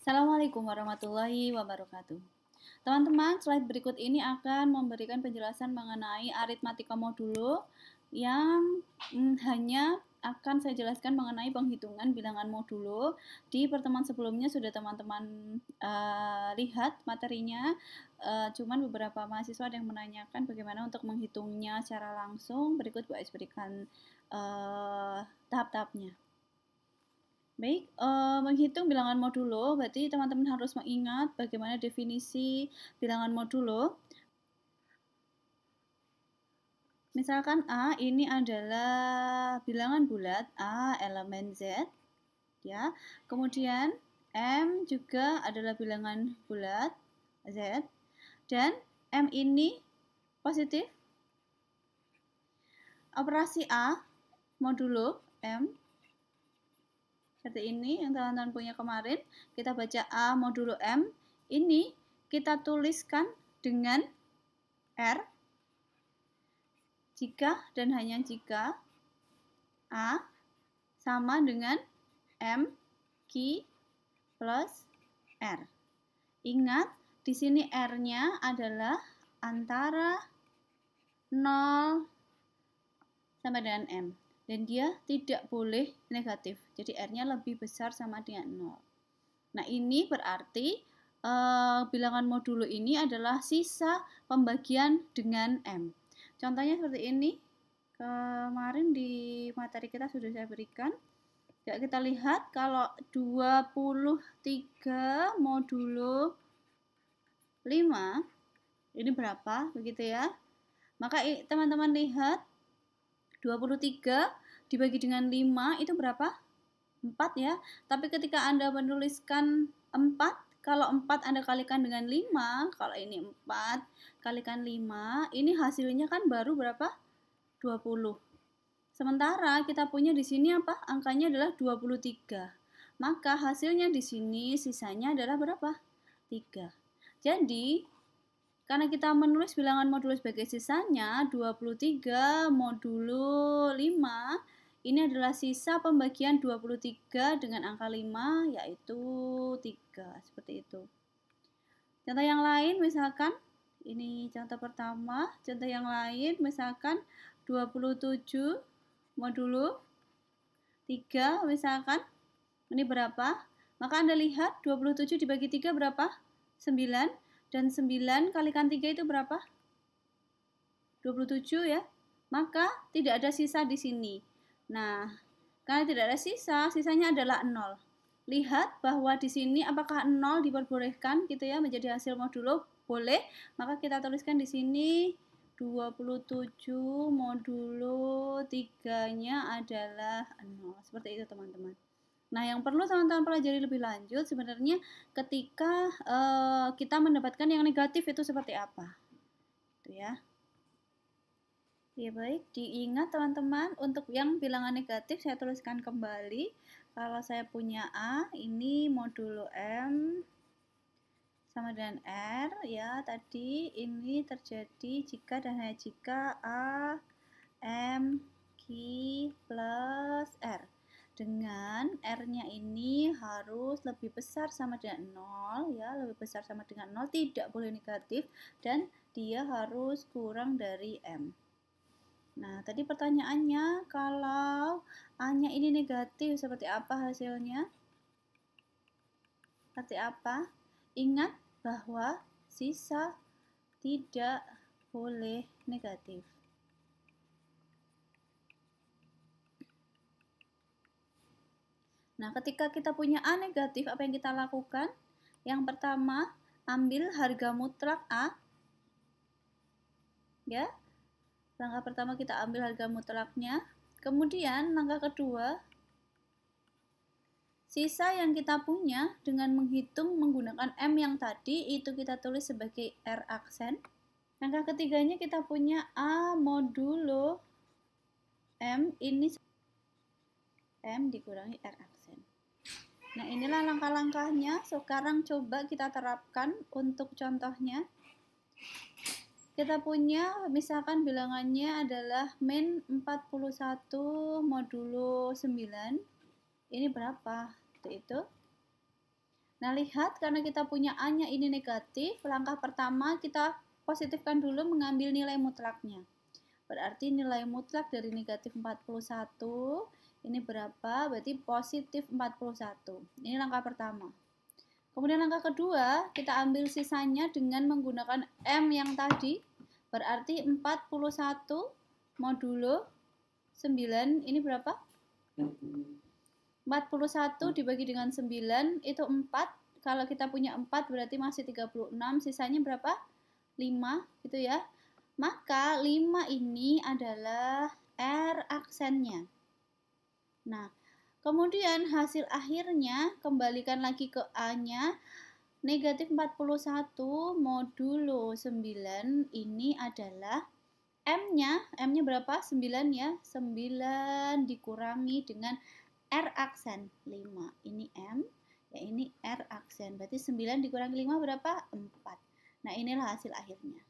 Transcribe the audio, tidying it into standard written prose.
Assalamualaikum warahmatullahi wabarakatuh. Teman-teman, slide berikut ini akan memberikan penjelasan mengenai aritmatika modulo yang hanya akan saya jelaskan mengenai penghitungan bilangan modulo. Di pertemuan sebelumnya sudah teman-teman lihat materinya, cuman beberapa mahasiswa yang menanyakan bagaimana untuk menghitungnya secara langsung. Berikut Bu Ais berikan tahap-tahapnya. Baik, menghitung bilangan modulo, berarti teman-teman harus mengingat bagaimana definisi bilangan modulo. Misalkan A ini adalah bilangan bulat, A elemen Z, ya. Kemudian M juga adalah bilangan bulat, Z, dan M ini positif. Operasi A modulo M seperti ini yang teman-teman punya kemarin, kita baca A modulo M, ini kita tuliskan dengan R jika dan hanya jika A sama dengan M Q plus R. Ingat, di sini R-nya adalah antara 0 sampai dengan M. Dan dia tidak boleh negatif. Jadi R-nya lebih besar sama dengan 0. Nah, ini berarti bilangan modulo ini adalah sisa pembagian dengan M. Contohnya seperti ini. Kemarin di materi kita sudah saya berikan. Ya, kita lihat kalau 23 modulo 5, ini berapa? Begitu ya. Maka teman-teman lihat 23 dibagi dengan 5 itu berapa? 4 ya. Tapi ketika Anda menuliskan 4, kalau 4 Anda kalikan dengan 5, kalau ini 4 kalikan 5, ini hasilnya kan baru berapa? 20. Sementara kita punya di sini apa? Angkanya adalah 23. Maka hasilnya di sini sisanya adalah berapa? 3. Jadi karena kita menulis bilangan modulo sebagai sisanya, 23 modulo 5, ini adalah sisa pembagian 23 dengan angka 5, yaitu 3. Seperti itu. Contoh yang lain, misalkan, ini contoh pertama. Contoh yang lain, misalkan 27 modulo 3, misalkan, ini berapa? Maka Anda lihat, 27 dibagi 3 berapa? 9. Dan 9 kalikan 3 itu berapa? 27 ya. Maka tidak ada sisa di sini. Nah, karena tidak ada sisa, sisanya adalah 0. Lihat bahwa di sini apakah 0 diperbolehkan gitu ya menjadi hasil modulo? Boleh. Maka kita tuliskan di sini 27 modulo 3-nya adalah 0. Seperti itu teman-teman. Nah, yang perlu teman-teman pelajari lebih lanjut sebenarnya ketika kita mendapatkan yang negatif itu seperti apa. Itu ya. Ya baik, diingat teman-teman, untuk yang bilangan negatif saya tuliskan kembali. Kalau saya punya A, ini modulo M sama dengan R ya. Tadi ini terjadi jika dan hanya jika A M Q plus R. Dengan R-nya ini harus lebih besar sama dengan 0 ya, lebih besar sama dengan 0, tidak boleh negatif, dan dia harus kurang dari M. Nah, tadi pertanyaannya, kalau A-nya ini negatif, seperti apa hasilnya? Seperti apa? Ingat bahwa sisa tidak boleh negatif. Nah, ketika kita punya A negatif, apa yang kita lakukan? Yang pertama, ambil harga mutlak A. Ya. Langkah pertama kita ambil harga mutlaknya. Kemudian, langkah kedua, sisa yang kita punya dengan menghitung menggunakan M yang tadi, itu kita tulis sebagai R aksen. Langkah ketiganya kita punya A modulo M, ini M dikurangi R aksen. Nah, inilah langkah-langkahnya. Sekarang coba kita terapkan untuk contohnya. Kita punya, misalkan bilangannya adalah min 41 modulo 9. Ini berapa? Itu. Nah, lihat karena kita punya A-nya ini negatif, langkah pertama kita positifkan dulu mengambil nilai mutlaknya. Berarti nilai mutlak dari negatif 41 ini berapa? Berarti positif 41. Ini langkah pertama. Kemudian langkah kedua, kita ambil sisanya dengan menggunakan M yang tadi. Berarti 41 modulo 9 ini berapa? 41 dibagi dengan 9 itu 4. Kalau kita punya 4 berarti masih 36. Sisanya berapa? 5 gitu ya. Maka 5 ini adalah R aksennya. Nah, kemudian hasil akhirnya kembalikan lagi ke A-nya. Negatif 41 modulo 9 ini adalah M-nya berapa? 9 ya. 9 dikurangi dengan R aksen 5. Ini M, ya ini R aksen. Berarti 9 dikurangi 5 berapa? 4. Nah, inilah hasil akhirnya.